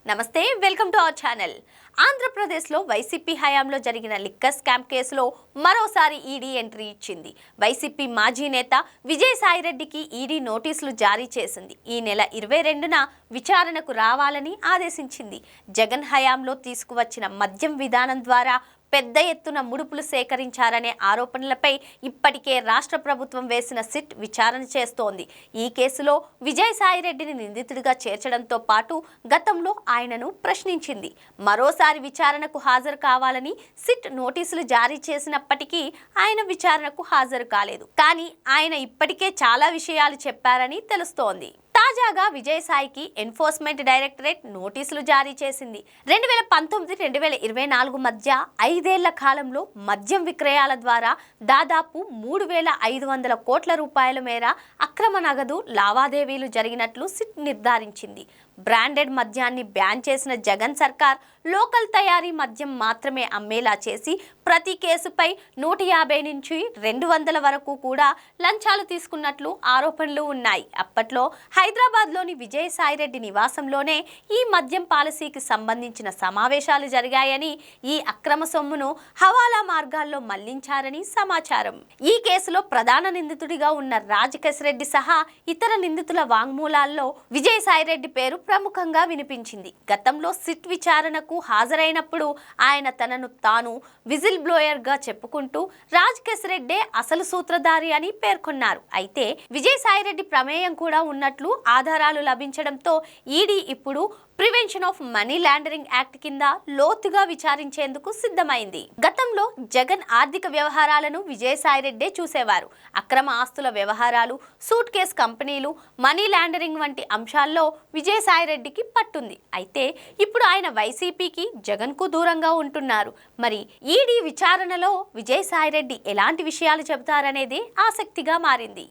నమస్తే, welcome to our channel. ఆంధ్రప్రదేశ్లో YCP హయాంలో జరిగిన లిక్కర్ స్కామ్ కేసులో మరోసారి ఈడీ ఎంట్రీ ఇచ్చింది. వైసీపీ మాజీ నేత విజయసాయిరెడ్డికి ఈడీ నోటీసులు జారీ చేసింది. ఈ నెల 22న విచారణకు రావాలని ఆదేశించింది. జగన్ హయాంలో తీసుకువచ్చిన మద్యం విధానం ద్వారా పెద్ద ఎత్తున ముడుపులు సేకరించారనే ఆరోపణలపై ఇప్పటికే రాష్ట్ర ప్రభుత్వం వేసిన సిట్ విచారణ చేస్తోంది. ఈ కేసులో విజయసాయిరెడ్డిని నిందితుడిగా చేర్చడంతో పాటు గతంలో ఆయనను ప్రశ్నించింది. మరోసారి విచారణకు హాజరు కావాలని సిట్ నోటీసులు జారీ చేసినప్పటికీ ఆయన విచారణకు హాజరు కాలేదు. కానీ ఆయన ఇప్పటికే చాలా విషయాలు చెప్పారని తెలుస్తోంది. తాజాగా విజయసాయికి ఎన్ఫోర్స్మెంట్ డైరెక్టరేట్ నోటీసులు జారీ చేసింది. 2019-2024 మధ్య 5 ఏళ్ల కాలంలో మద్యం విక్రయాల ద్వారా దాదాపు 3,500 కోట్ల రూపాయల మేర అక్రమ నగదు లావాదేవీలు జరిగినట్లు సిట్ నిర్ధారించింది. బ్రాండెడ్ మద్యాన్ని బ్యాన్ చేసిన జగన్ సర్కార్ లోకల్ తయారీ మద్యం మాత్రమే అమ్మేలా చేసి ప్రతి కేసుపై 150 నుంచి 200 వరకు కూడా లంచాలు తీసుకున్నట్లు ఆరోపణలు ఉన్నాయి. అప్పట్లో హైదరాబాద్లోని విజయసాయిరెడ్డి నివాసంలోనే ఈ మద్యం పాలసీకి సంబంధించిన సమావేశాలు జరిగాయని, ఈ అక్రమ సొమ్మును హవాలా మార్గాల్లో మళ్లించారని సమాచారం. ఈ కేసులో ప్రధాన నిందితుడిగా ఉన్న రాజకేశ్ రెడ్డి సహా ఇతర నిందితుల వాంగ్మూలాల్లో విజయసాయిరెడ్డి పేరు ప్రముఖంగా వినిపించింది. గతంలో సిట్ విచారణకు హాజరైనప్పుడు ఆయన తనను తాను విజిల్ బ్లోయర్గా చెప్పుకుంటూ రాజకేశ్ రెడ్డే అసలు సూత్రధారి అని పేర్కొన్నారు. అయితే విజయసాయిరెడ్డి ప్రమేయం కూడా ఉన్నట్లు ఆధారాలు లభించడంతో ఈడీ ఇప్పుడు prevention of money laundering act కింద లోతుగా విచారించేందుకు సిద్ధమైంది. గతంలో జగన్ ఆర్థిక వ్యవహారాలను విజయసాయిరెడ్డే చూసేవారు. అక్రమ ఆస్తుల వ్యవహారాలు, సూట్ కేస్ కంపెనీలు, మనీ లాండరింగ్ వంటి అంశాల్లో విజయసాయిరెడ్డికి పట్టుంది. అయితే ఇప్పుడు ఆయన వైసీపీకి, జగన్కు దూరంగా ఉంటున్నారు. మరి ఈడీ విచారణలో విజయసాయిరెడ్డి ఎలాంటి విషయాలు చెబుతారనేది ఆసక్తిగా మారింది.